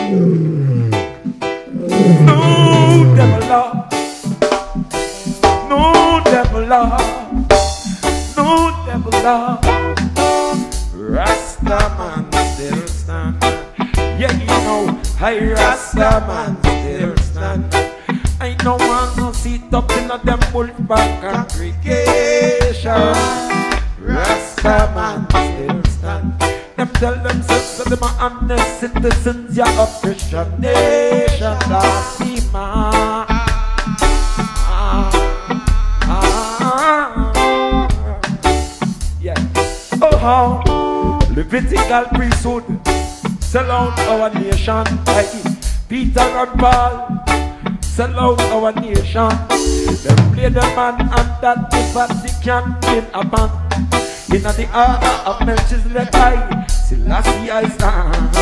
No devil law, no devil law, no devil law. Rasta man still stand. Yeah, you know, I Rasta man still stand. I don't want to sit up in a them Wolfpack congregation. Rasta man still stand. Them tell themselves that them are honest citizens, yeah, of Christian nation. Blasphema. Yeah. Oh, Levitical priesthood sell out our nation. Peter and Paul sell out our nation. Them play the man and that the Vatican in a band. In the order of Melchizedek, Selassie I stand.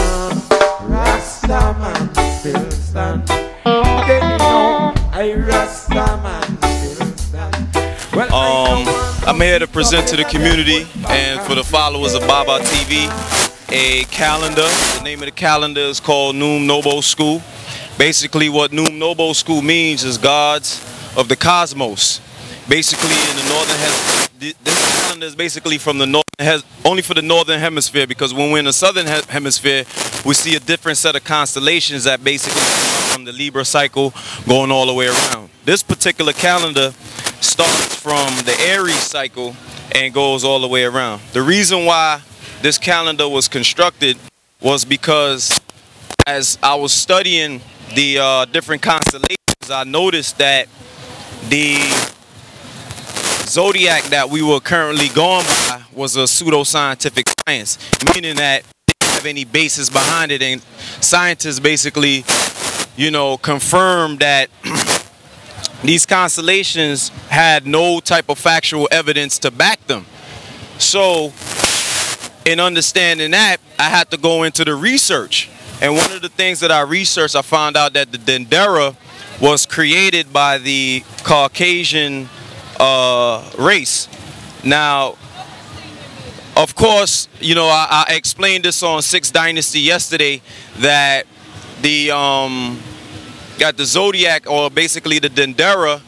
Rasta man still stand. Okay, you know, I Rasta man still stand. Well, I'm here to present to the community and for the followers of Baba TV a calendar. The name of the calendar is called Noobo School. Basically, what Noobo School means is gods of the cosmos. Basically, in the northern hemisphere, this calendar is basically from the only for the northern hemisphere, because when we're in the southern hemisphere, we see a different set of constellations that basically come from the Libra cycle going all the way around. This particular calendar starts from the Aries cycle and goes all the way around. The reason why this calendar was constructed was because as I was studying the different constellations, I noticed that the zodiac that we were currently going by was a pseudoscientific science, meaning that it didn't have any basis behind it, and scientists basically, you know, confirmed that these constellations had no type of factual evidence to back them. So in understanding that, I had to go into the research. And one of the things that I researched, I found out that the Dendera was created by the Caucasian race. Now, of course, you know, I explained this on Sixth Dynasty yesterday, that the got the zodiac, or basically the Dendera,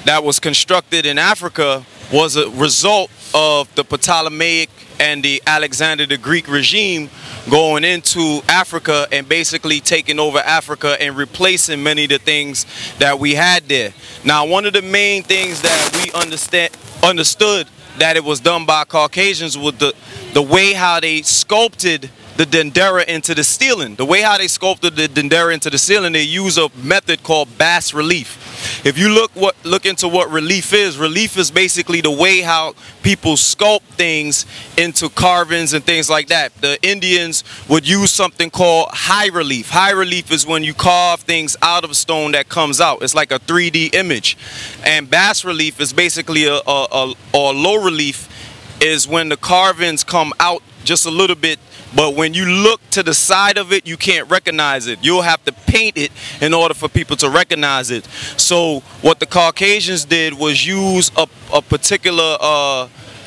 that was constructed in Africa was a result of the Ptolemaic and the Alexander the Greek regime going into Africa and basically taking over Africa and replacing many of the things that we had there. Now, one of the main things that we understood that it was done by Caucasians was the way how they sculpted the Dendera into the ceiling. The way how they sculpted the Dendera into the ceiling, they use a method called bas relief. If you look into what relief is basically the way how people sculpt things into carvings and things like that. The Indians would use something called high relief. High relief is when you carve things out of stone that comes out. It's like a 3D image. And bas relief is basically or low relief is when the carvings come out just a little bit, but when you look to the side of it, you can't recognize it. You'll have to paint it in order for people to recognize it. So what the Caucasians did was use a particular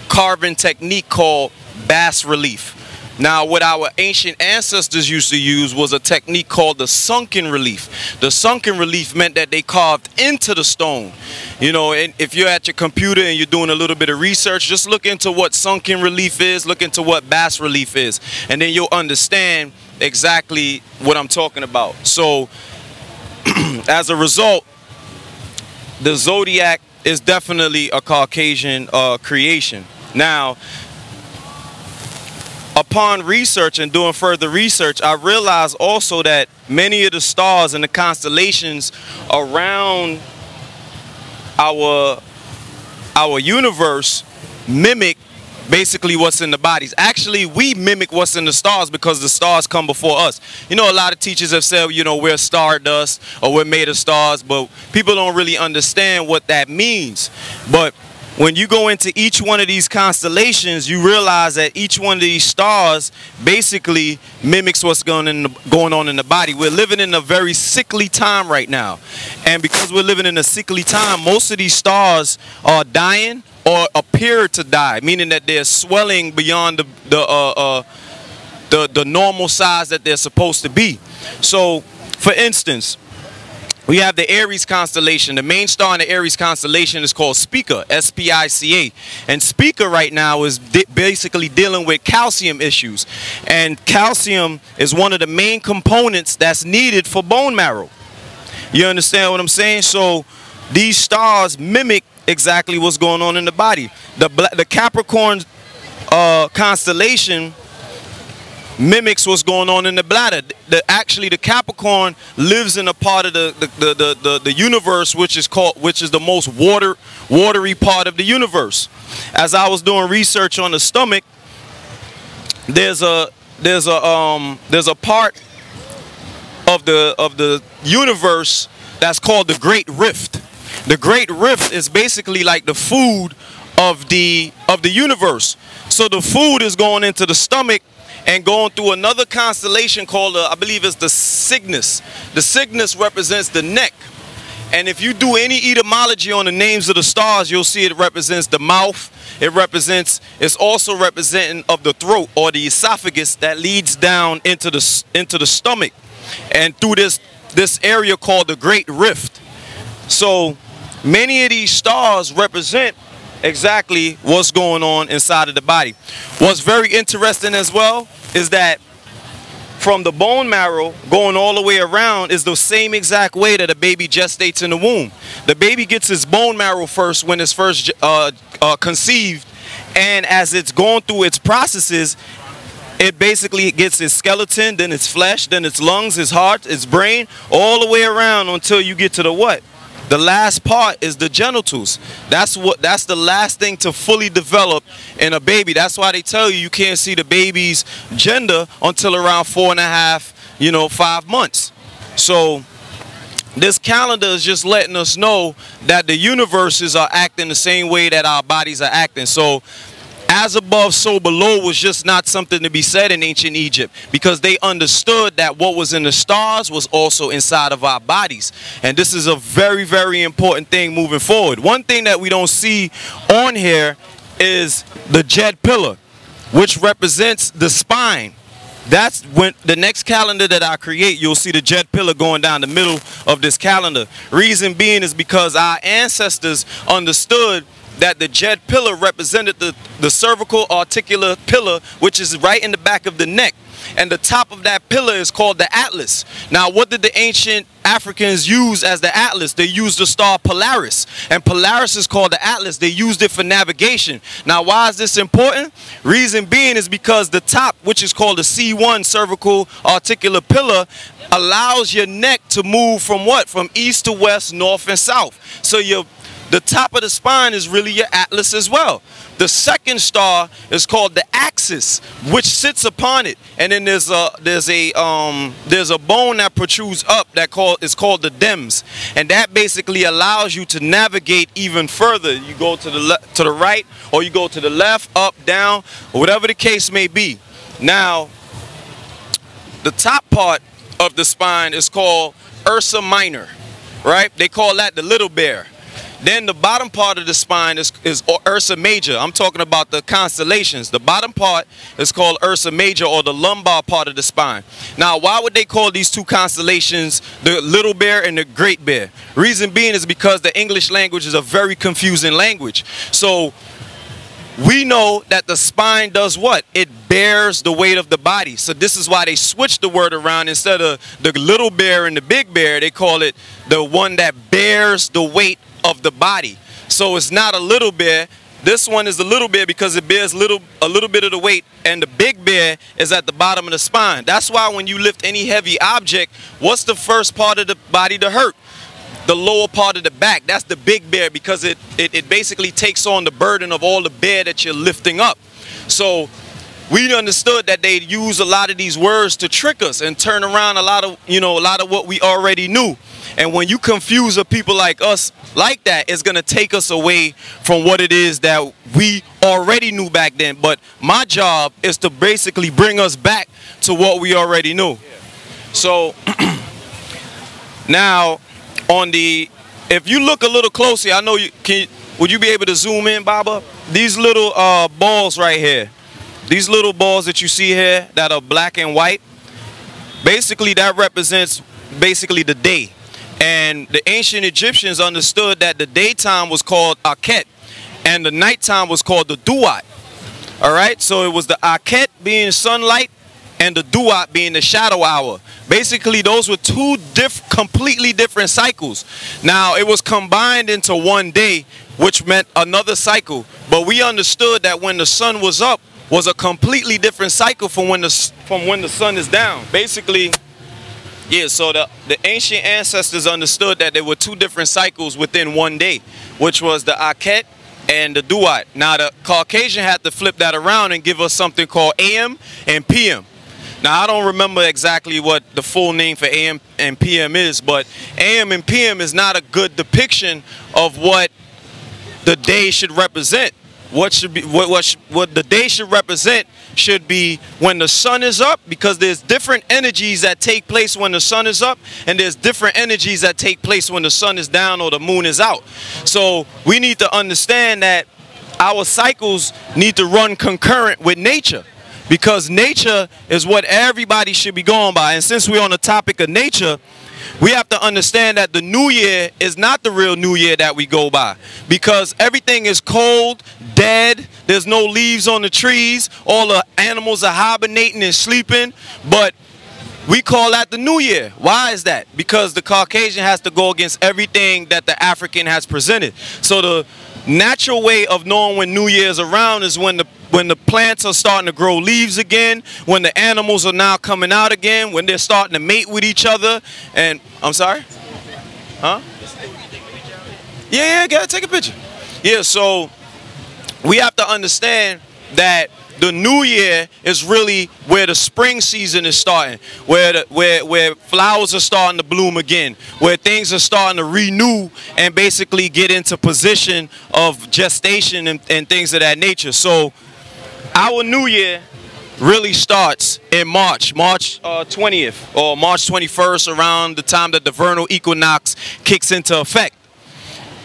carving technique called bas relief. Now, what our ancient ancestors used to use was a technique called the sunken relief. The sunken relief meant that they carved into the stone. You know, and if you're at your computer and you're doing a little bit of research, just look into what sunken relief is, look into what bas relief is, and then you'll understand exactly what I'm talking about. So, as a result, the zodiac is definitely a Caucasian creation. Now, upon research and doing further research, I realized also that many of the stars and the constellations around our universe mimic basically what's in the bodies. Actually, we mimic what's in the stars because the stars come before us. You know, a lot of teachers have said, you know, we're stardust or we're made of stars, but people don't really understand what that means. But when you go into each one of these constellations, you realize that each one of these stars basically mimics what's going on in the body. We're living in a very sickly time right now. And because we're living in a sickly time, most of these stars are dying or appear to die, meaning that they're swelling beyond the normal size that they're supposed to be. So, for instance, we have the Aries constellation. The main star in the Aries constellation is called Spica, S-P-I-C-A. And Spica right now is basically dealing with calcium issues. And calcium is one of the main components that's needed for bone marrow. You understand what I'm saying? So these stars mimic exactly what's going on in the body. The Capricorn constellation mimics what's going on in the bladder. Actually, the Capricorn lives in a part of the universe which is the most watery part of the universe. As I was doing research on the stomach, there's a part of the universe that's called the Great Rift. The Great Rift is basically like the food of the universe. So the food is going into the stomach and going through another constellation called, I believe it's the Cygnus. The Cygnus represents the neck. And if you do any etymology on the names of the stars, you'll see it represents the mouth. It's also representing of the throat or the esophagus that leads down into the stomach and through this area called the Great Rift. So many of these stars represent exactly what's going on inside of the body. What's very interesting as well is that from the bone marrow going all the way around is the same exact way that a baby gestates in the womb. The baby gets its bone marrow first when it's first conceived, and as it's going through its processes, it basically gets its skeleton, then its flesh, then its lungs, its heart, its brain, all the way around until you get to the what? The last part is the genitals. That's the last thing to fully develop in a baby. That's why they tell you can't see the baby's gender until around 4.5, 5 months. So this calendar is just letting us know that the universes are acting the same way that our bodies are acting. So as above, so below was just not something to be said in ancient Egypt, because they understood that what was in the stars was also inside of our bodies. And this is a very, very important thing moving forward. One thing that we don't see on here is the jet pillar, which represents the spine. That's when the next calendar that I create, you'll see the jet pillar going down the middle of this calendar. Reason being is because our ancestors understood that the jet pillar represented the cervical articular pillar, which is right in the back of the neck. And the top of that pillar is called the Atlas. Now, what did the ancient Africans use as the Atlas? They used the star Polaris. And Polaris is called the Atlas. They used it for navigation. Now, why is this important? Reason being is because the top, which is called the C1 cervical articular pillar, allows your neck to move from what? From east to west, north and south. So the top of the spine is really your Atlas as well. The second star is called the Axis, which sits upon it, and then there's a bone that protrudes up is called the Dems, and that basically allows you to navigate even further. You go to the right, or you go to the left, up, down, or whatever the case may be. Now, the top part of the spine is called Ursa Minor, right? They call that the little bear. Then the bottom part of the spine is Ursa Major. I'm talking about the constellations. The bottom part is called Ursa Major, or the lumbar part of the spine. Now, why would they call these two constellations the Little Bear and the Great Bear? Reason being is because the English language is a very confusing language. So we know that the spine does what? It bears the weight of the body. So this is why they switched the word around. Instead of the little bear and the big bear, they call it the one that bears the weight of the body. So it's not a little bear. This one is the little bear because it bears a little bit of the weight, and the big bear is at the bottom of the spine. That's why when you lift any heavy object, what's the first part of the body to hurt? The lower part of the back. That's the big bear, because it basically takes on the burden of all the bear that you're lifting up. So we understood that they'd use a lot of these words to trick us and turn around a lot of what we already knew. And when you confuse a people like us like that, it's going to take us away from what it is that we already knew back then. But my job is to basically bring us back to what we already knew. So now if you look a little closely, I know would you be able to zoom in, Baba? These little balls right here, these little balls that you see here that are black and white, Basically, that represents basically the day. And the ancient Egyptians understood that the daytime was called Akhet and the nighttime was called the Duat. All right, so it was the Akhet being sunlight and the Duat being the shadow hour. Basically, those were two completely different cycles. Now, it was combined into one day, which meant another cycle. But we understood that when the sun was up was a completely different cycle from when the sun is down. Basically, yeah, so the ancient ancestors understood that there were two different cycles within one day, which was the Akhet and the Duat. Now, the Caucasian had to flip that around and give us something called AM and PM. Now, I don't remember exactly what the full name for AM and PM is, but AM and PM is not a good depiction of what the day should represent. What the day should represent should be when the sun is up, because there's different energies that take place when the sun is up, and there's different energies that take place when the sun is down or the moon is out. So we need to understand that our cycles need to run concurrent with nature, because nature is what everybody should be going by. And since we're on the topic of nature, we have to understand that the new year is not the real new year that we go by, because everything is cold, dead, there's no leaves on the trees, all the animals are hibernating and sleeping, but we call that the new year. Why is that? Because the Caucasian has to go against everything that the African has presented. So the natural way of knowing when New Year is around is when the plants are starting to grow leaves again, when the animals are now coming out again, when they're starting to mate with each other. And I'm sorry? Huh? Yeah, gotta take a picture. Yeah, so we have to understand that the new year is really where the spring season is starting, where flowers are starting to bloom again, where things are starting to renew and basically get into position of gestation and things of that nature. So our new year really starts in March 20th or March 21st, around the time that the vernal equinox kicks into effect.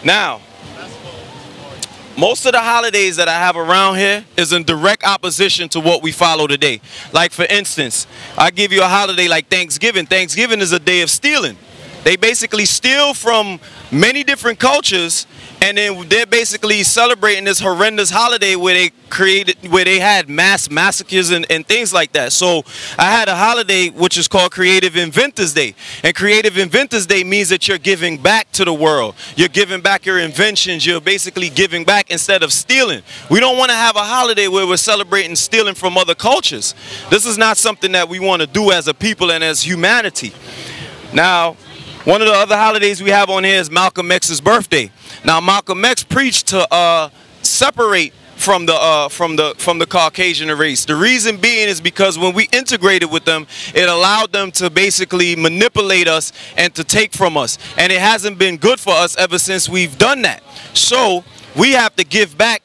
Now, most of the holidays that I have around here is in direct opposition to what we follow today. Like, for instance, I give you a holiday like Thanksgiving. Thanksgiving is a day of stealing. They basically steal from many different cultures, and then they're basically celebrating this horrendous holiday where they had mass massacres and things like that. So I had a holiday which is called Creative Inventors Day. And Creative Inventors Day means that you're giving back to the world. You're giving back your inventions. You're basically giving back instead of stealing. We don't want to have a holiday where we're celebrating stealing from other cultures. This is not something that we want to do as a people and as humanity. Now, one of the other holidays we have on here is Malcolm X's birthday. Now, Malcolm X preached to separate from the Caucasian race. The reason being is because when we integrated with them, it allowed them to basically manipulate us and to take from us. And it hasn't been good for us ever since we've done that. So we have to give back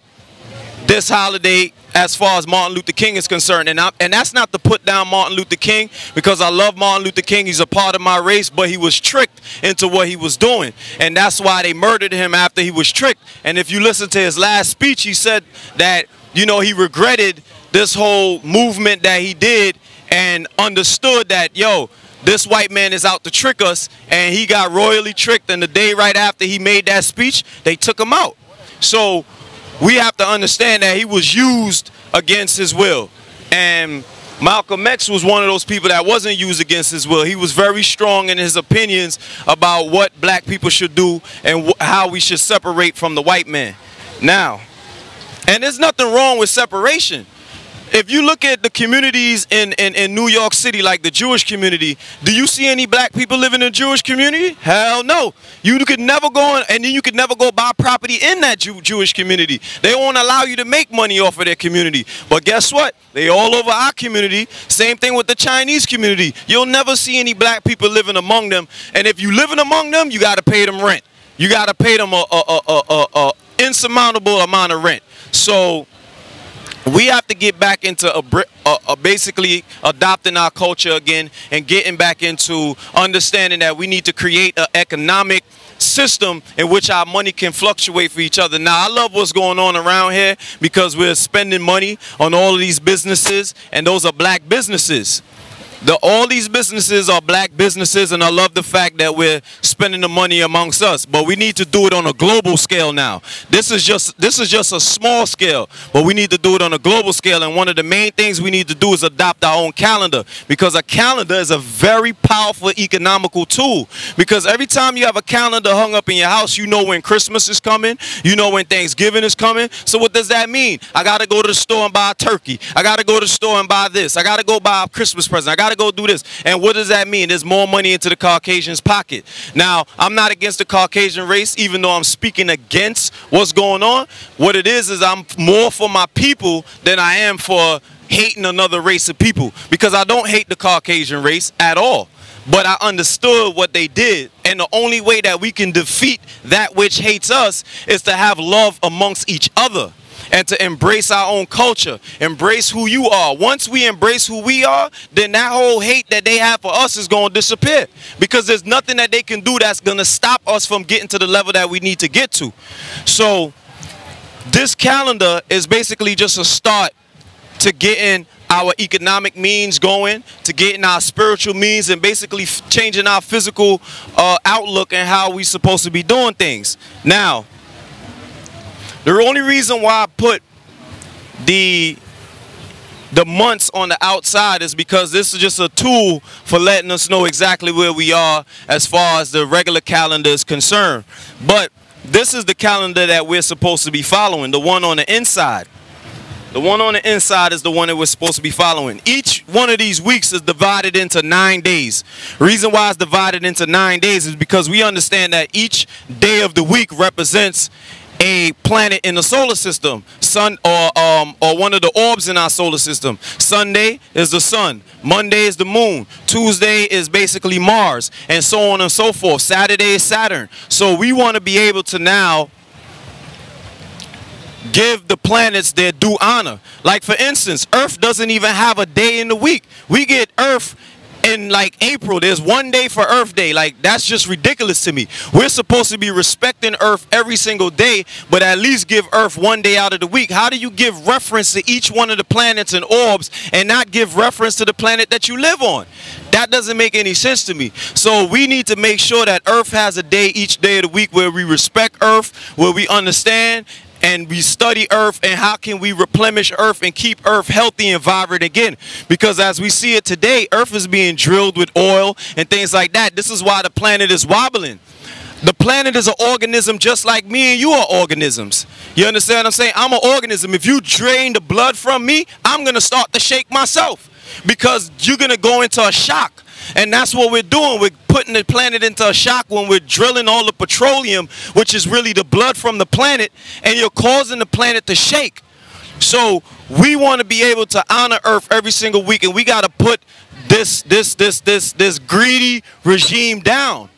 this holiday as far as Martin Luther King is concerned. And that's not to put down Martin Luther King, because I love Martin Luther King. He's a part of my race, but he was tricked into what he was doing. And that's why they murdered him after he was tricked. And if you listen to his last speech, he said that, you know, he regretted this whole movement that he did and understood that, yo, this white man is out to trick us, and he got royally tricked. And the day right after he made that speech, they took him out. So we have to understand that he was used against his will. And Malcolm X was one of those people that wasn't used against his will. He was very strong in his opinions about what black people should do and how we should separate from the white man. Now, and there's nothing wrong with separation. If you look at the communities in New York City, like the Jewish community, do you see any black people living in a Jewish community? Hell no. You could never go in, and then you could never go buy property in that Jewish community. They won't allow you to make money off of their community. But guess what? They all over our community. Same thing with the Chinese community. You'll never see any black people living among them. And if you living among them, you got to pay them rent. You got to pay them a insurmountable amount of rent. So we have to get back into basically adopting our culture again and getting back into understanding that we need to create an economic system in which our money can fluctuate for each other. Now, I love what's going on around here because we're spending money on all of these businesses, and those are black businesses. All these businesses are black businesses, and I love the fact that we're spending the money amongst us. But we need to do it on a global scale now. This is just a small scale, but we need to do it on a global scale. And one of the main things we need to do is adopt our own calendar, because a calendar is a very powerful economical tool. Because every time you have a calendar hung up in your house, you know when Christmas is coming, you know when Thanksgiving is coming. So what does that mean? I got to go to the store and buy a turkey. I got to go to the store and buy this. I got to go buy a Christmas present. I got to go do this. And what does that mean? There's more money into the Caucasian's pocket. Now, I'm not against the Caucasian race, even though I'm speaking against what's going on. What it is I'm more for my people than I am for hating another race of people, because I don't hate the Caucasian race at all. But I understood what they did, and the only way that we can defeat that which hates us is to have love amongst each other. And to embrace our own culture, embrace who you are. Once we embrace who we are, then that whole hate that they have for us is going to disappear. Because there's nothing that they can do that's going to stop us from getting to the level that we need to get to. So this calendar is basically just a start to getting our economic means going, to getting our spiritual means, and basically changing our physical outlook and how we're supposed to be doing things. Now, the only reason why I put the months on the outside is because this is just a tool for letting us know exactly where we are as far as the regular calendar is concerned. But this is the calendar that we're supposed to be following, the one on the inside. The one on the inside is the one that we're supposed to be following. Each one of these weeks is divided into 9 days. The reason why it's divided into 9 days is because we understand that each day of the week represents a planet in the solar system, sun, or one of the orbs in our solar system. Sunday is the sun, Monday is the moon, Tuesday is basically Mars, and so on and so forth. Saturday is Saturn. So we want to be able to now give the planets their due honor. Like, for instance, Earth doesn't even have a day in the week. We get Earth in like April. There's one day for Earth Day. Like, that's just ridiculous to me. We're supposed to be respecting Earth every single day, but at least give Earth one day out of the week. How do you give reference to each one of the planets and orbs and not give reference to the planet that you live on? That doesn't make any sense to me. So we need to make sure that Earth has a day each day of the week where we respect Earth, where we understand and we study Earth, and how can we replenish Earth and keep Earth healthy and vibrant again. Because as we see it today, Earth is being drilled with oil and things like that. This is why the planet is wobbling. The planet is an organism just like me and you are organisms. You understand what I'm saying? I'm an organism. If you drain the blood from me, I'm going to start to shake myself, because you're going to go into a shock. And that's what we're doing. We're putting the planet into a shock when we're drilling all the petroleum, which is really the blood from the planet, and you're causing the planet to shake. So we want to be able to honor Earth every single week, and we got to put this greedy regime down.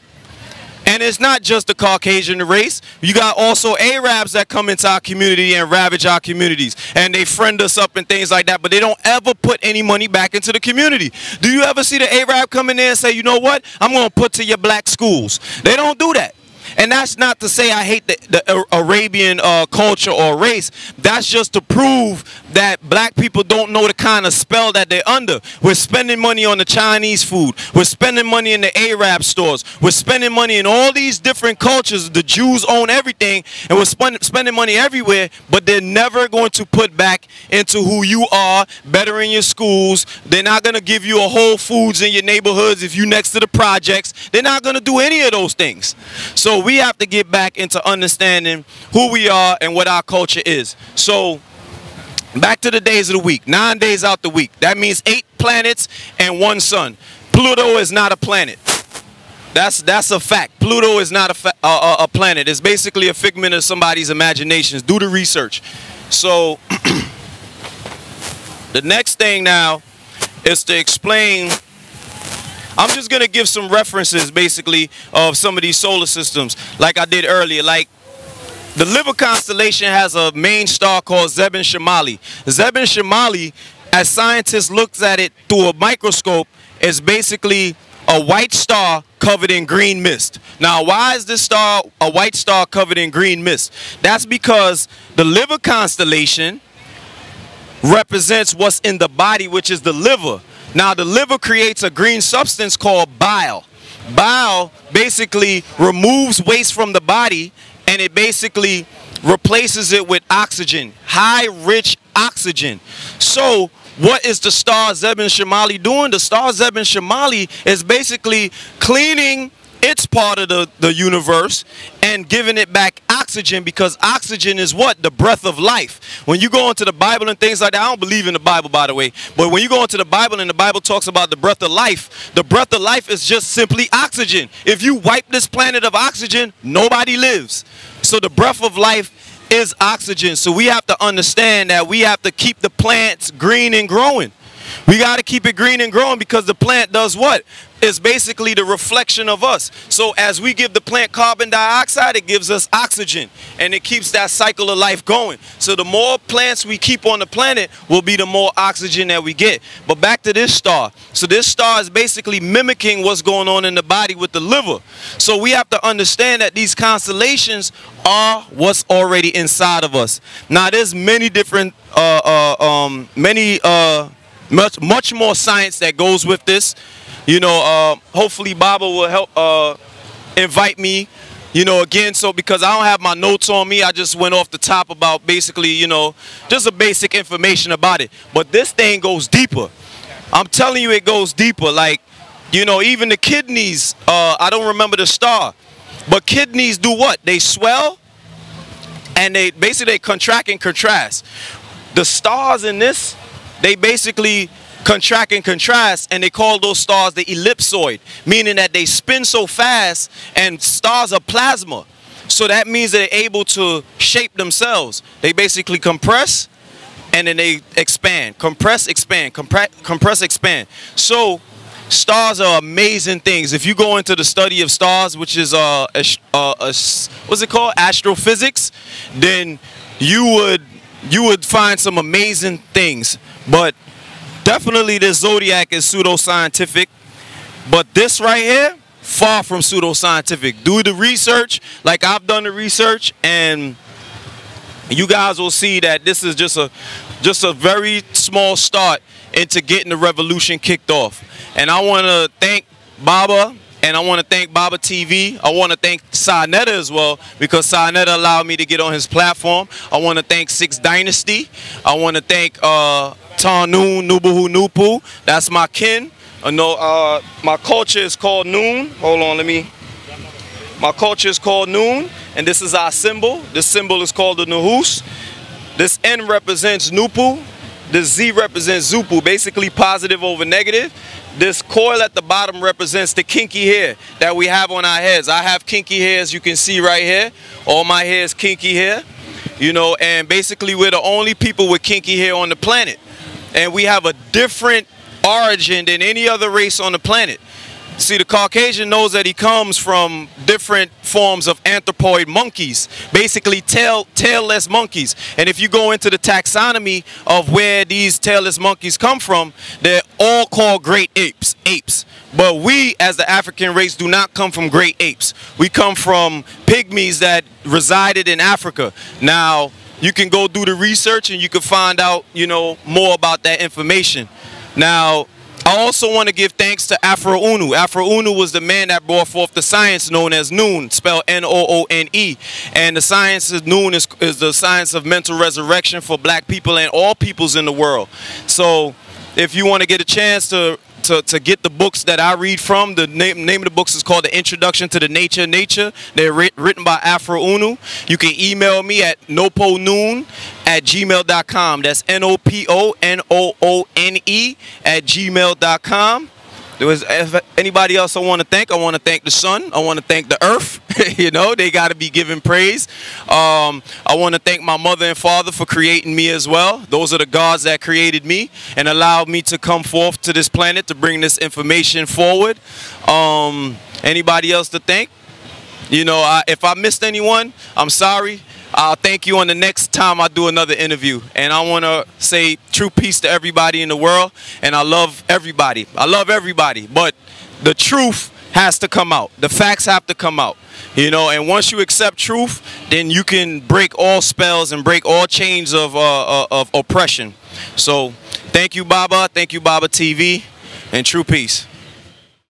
And it's not just the Caucasian race. You got also Arabs that come into our community and ravage our communities. And they friend us up and things like that. But they don't ever put any money back into the community. Do you ever see the Arab come in there and say, you know what, I'm going to put to your black schools? They don't do that. And that's not to say I hate the Arabian culture or race. That's just to prove that black people don't know the kind of spell that they're under. We're spending money on the Chinese food. We're spending money in the Arab stores. We're spending money in all these different cultures. The Jews own everything, and we're spending money everywhere, but they're never going to put back into who you are, bettering your schools. They're not going to give you a Whole Foods in your neighborhoods if you're next to the projects. They're not going to do any of those things. So we have to get back into understanding who we are and what our culture is. So back to the days of the week. 9 days out the week. That means 8 planets and 1 sun. Pluto is not a planet. That's a fact. Pluto is not a planet. It's basically a figment of somebody's imaginations. Do the research. So the next thing now is to explain. I'm just going to give some references, basically, of some of these solar systems, like I did earlier. Like, the Liver constellation has a main star called Zebin Shimali. Zebin Shimali, as scientists looked at it through a microscope, is basically a white star covered in green mist. Now, why is this star a white star covered in green mist? That's because the Liver constellation represents what's in the body, which is the liver. Now the liver creates a green substance called bile. Bile basically removes waste from the body, and it basically replaces it with oxygen, high rich oxygen. So what is the star Zeb and Shamali doing? The star Zeb and Shamali is basically cleaning its part of the universe and giving it back oxygen, because oxygen is what? The breath of life. When you go into the Bible and things like that, I don't believe in the Bible, by the way, but when you go into the Bible and the Bible talks about the breath of life, the breath of life is just simply oxygen. If you wipe this planet of oxygen, nobody lives. So the breath of life is oxygen. So we have to understand that we have to keep the plants green and growing. We got to keep it green and growing, because the plant does what? It's basically the reflection of us. So as we give the plant carbon dioxide, it gives us oxygen, and it keeps that cycle of life going. So the more plants we keep on the planet will be the more oxygen that we get. But back to this star. So this star is basically mimicking what's going on in the body with the liver. So we have to understand that these constellations are what's already inside of us. Now there's many different much more science that goes with this. You know, hopefully Baba will help invite me, you know, again. So because I don't have my notes on me, I just went off the top about basically, you know, just a basic information about it. But this thing goes deeper. I'm telling you, it goes deeper. Like, you know, even the kidneys, I don't remember the star, but kidneys do what? They swell, and they basically contract and contrast. The stars in this, they basically contract and contrast, and they call those stars the ellipsoid, meaning that they spin so fast, and stars are plasma. So that means they're able to shape themselves. They basically compress, and then they expand. Compress, expand, compress, expand. So stars are amazing things. If you go into the study of stars, which is what's it called? Astrophysics, then you would find some amazing things. But definitely this zodiac is pseudoscientific, but this right here, far from pseudoscientific. Do the research like I've done the research, and you guys will see that this is just a very small start into getting the revolution kicked off. And I want to thank Baba, and I want to thank Baba TV. I want to thank Sarnetta as well, because Sarnetta allowed me to get on his platform. I want to thank Six Dynasty. I want to thank Noone, Noobo, that's my kin. My culture is called Noone. Hold on, my culture is called Noone, and this is our symbol. This symbol is called the Nahus. This N represents Nupu. This Z represents Zupu, basically positive over negative. This coil at the bottom represents the kinky hair that we have on our heads. I have kinky hair, as you can see right here. All my hair is kinky hair, you know, and basically we're the only people with kinky hair on the planet. And we have a different origin than any other race on the planet. See, the Caucasian knows that he comes from different forms of anthropoid monkeys, basically tailless monkeys. And if you go into the taxonomy of where these tailless monkeys come from, they're all called great apes. But we, as the African race, do not come from great apes. We come from pygmies that resided in Africa. Now, you can go do the research and you can find out, you know, more about that information. Now, I also want to give thanks to Afro-Unu. Afro-Unu was the man that brought forth the science known as Noone, spelled N-O-O-N-E. And the science of Noone is the science of mental resurrection for black people and all peoples in the world. So if you want to get a chance to get the books that I read from, the name of the books is called The Introduction to the Nature of Nature. They're written by Afro-Unu. You can email me at noponoone@gmail.com. That's NOPONOONE@gmail.com. If anybody else I want to thank the sun. I want to thank the earth. You know, they got to be given praise. I want to thank my mother and father for creating me as well. Those are the gods that created me and allowed me to come forth to this planet to bring this information forward. Anybody else to thank? You know, if I missed anyone, I'm sorry. I'll thank you on the next time I do another interview. And I want to say true peace to everybody in the world. And I love everybody. I love everybody. But the truth has to come out. The facts have to come out. You know, and once you accept truth, then you can break all spells and break all chains of oppression. So thank you, Baba. Thank you, Baba TV. and true peace.